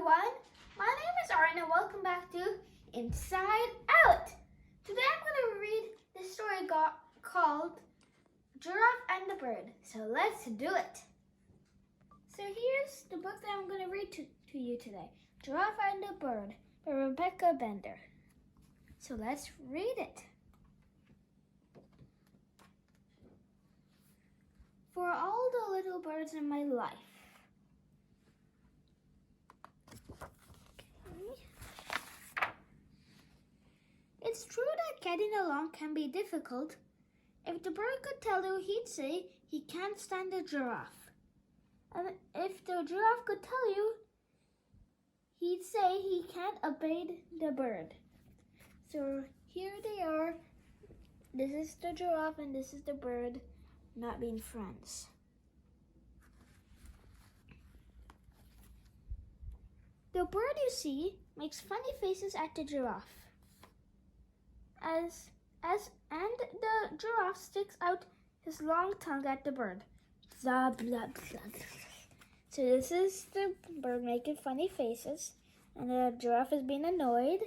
everyone, my name is Arna and welcome back to Inside Out. Today I'm going to read the story called Giraffe and the Bird. So let's do it. So here's the book that I'm going to read to you today. Giraffe and the Bird by Rebecca Bender. So let's read it. For all the little birds in my life. It's true that getting along can be difficult. If the bird could tell you, he'd say he can't stand the giraffe. And if the giraffe could tell you, he'd say he can't obey the bird. So here they are. This is the giraffe and this is the bird not being friends. The bird you see makes funny faces at the giraffe. And the giraffe sticks out his long tongue at the bird. Blah, blah, blah. So this is the bird making funny faces, and the giraffe is being annoyed,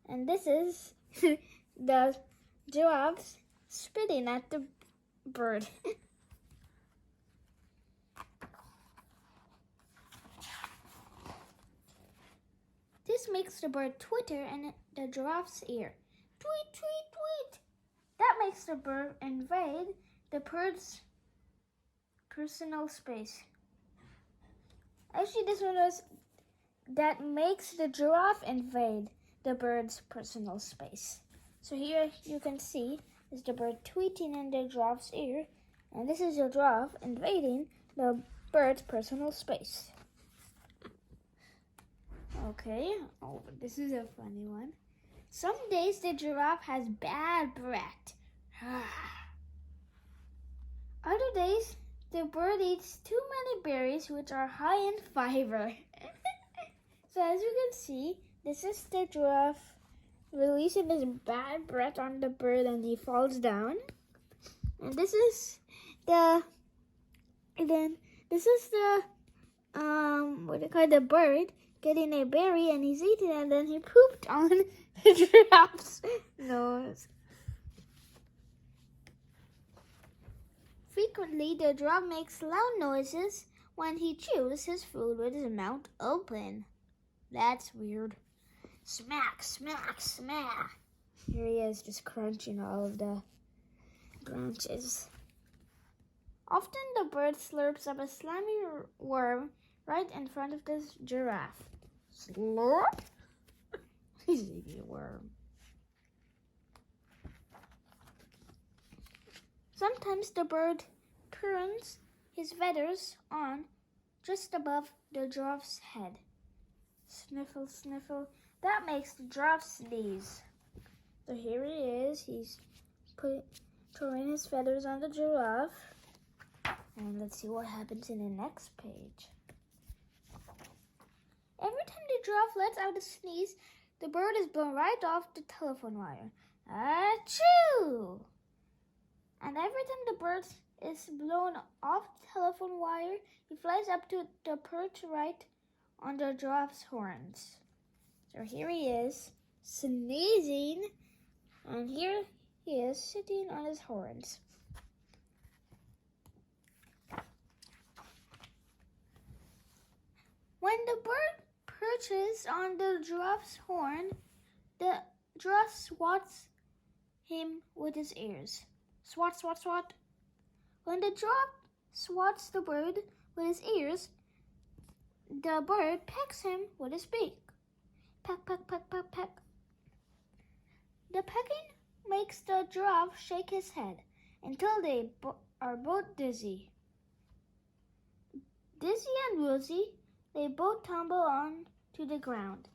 and this is the giraffe spitting at the bird. This makes the bird twitter in the giraffe's ear. Tweet, tweet, tweet. That makes the bird invade the bird's personal space. Actually, this one was that makes the giraffe invade the bird's personal space. So here you can see is the bird tweeting in the giraffe's ear, and this is the giraffe invading the bird's personal space. Okay, this is a funny one. Some days the giraffe has bad breath. Other days the bird eats too many berries which are high in fiber. So as you can see, this is the giraffe releasing his bad breath on the bird and he falls down. And this is the the bird getting a berry and he's eating it and then he pooped on the giraffe's nose. Frequently, the giraffe makes loud noises when he chews his food with his mouth open. That's weird. Smack, smack, smack. Here he is just crunching all of the branches. Often the bird slurps up a slimy worm right in front of this giraffe. Slurp? He's eating a worm. Sometimes the bird turns his feathers on just above the giraffe's head. Sniffle, sniffle. That makes the giraffe sneeze. So here he is. He's throwing his feathers on the giraffe. And let's see what happens in the next page. Every time the giraffe lets out a sneeze, the bird is blown right off the telephone wire. Achoo! And every time the bird is blown off the telephone wire, he flies up to the perch right on the giraffe's horns. So here he is, sneezing, and here he is sitting on his horns. When the bird perches on the giraffe's horn, the giraffe swats him with his ears. Swat, swat, swat. When the giraffe swats the bird with his ears, the bird pecks him with his beak. Peck, peck, peck, peck, peck. The pecking makes the giraffe shake his head until they are both dizzy. Dizzy and woozy, they both tumble on to the ground.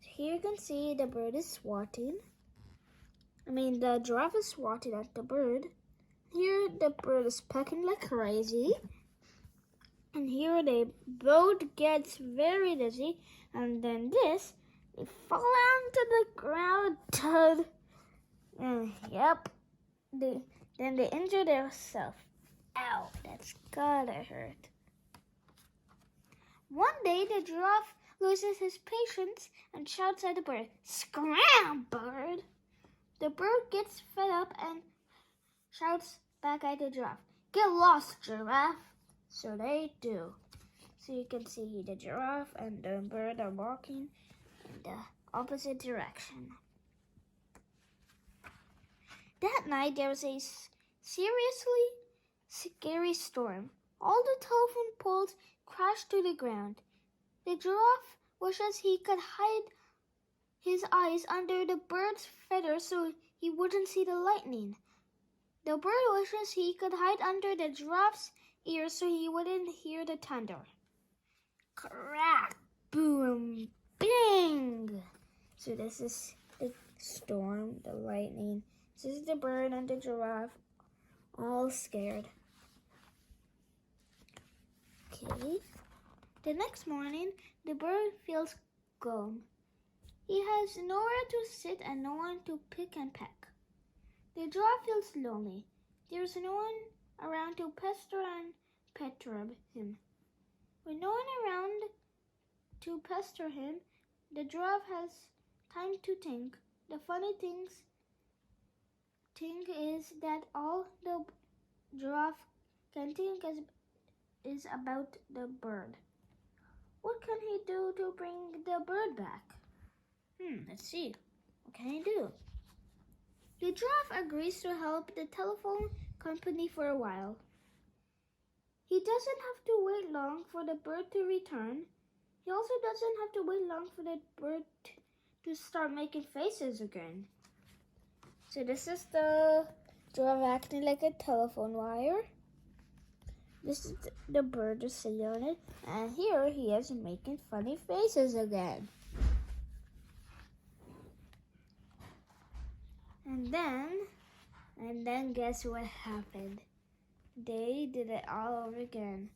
So here you can see the bird is swatting. The giraffe is swatting at the bird. Here the bird is pecking like crazy. And here they both get very dizzy. And then they fall onto the ground. Thud. And yep. Then they injure themselves. Ow, that's gotta hurt. One day, the giraffe loses his patience and shouts at the bird, "Scram, bird!" The bird gets fed up and shouts back at the giraffe, "Get lost, giraffe!" So they do. So you can see the giraffe and the bird are walking in the opposite direction. That night, there was a seriously scary storm. All the telephone poles crashed to the ground. The giraffe wishes he could hide his eyes under the bird's feathers so he wouldn't see the lightning. The bird wishes he could hide under the giraffe's ears so he wouldn't hear the thunder. Crack, boom, bing! So this is the storm, the lightning. This is the bird and the giraffe, all scared. Okay. The next morning, the bird feels glum. He has nowhere to sit and no one to pick and peck. The giraffe feels lonely. There's no one around to pester and pet him. With no one around to pester him, the giraffe has time to think. The funny thing is that all the giraffe can think is about the bird. What can he do to bring the bird back? Let's see. What can he do? The giraffe agrees to help the telephone company for a while. He doesn't have to wait long for the bird to return. He also doesn't have to wait long for the bird to start making faces again. So this is the giraffe acting like a telephone wire. This is the bird just sitting on it. And here he is making funny faces again. And then guess what happened? They did it all over again.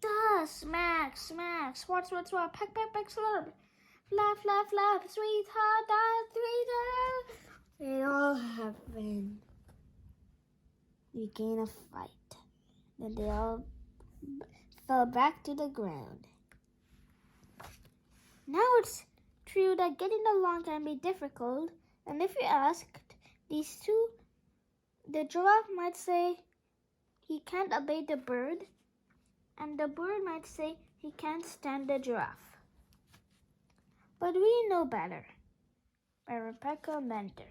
Duh, smack, smack, swat, swat, swat, peck, peck, peck, slurp. Flap, flap, flap, sweetheart, sweetheart. It all happened. We began a fight. Then they all fell back to the ground. Now it's true that getting along can be difficult, and if you asked these two, the giraffe might say he can't obey the bird, and the bird might say he can't stand the giraffe. But we know better. By Rebecca Bender.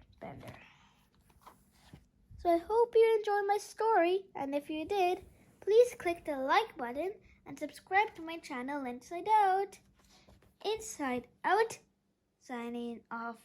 So I hope you enjoyed my story, and if you did, please click the like button and subscribe to my channel Inside Out. Inside Out, signing off.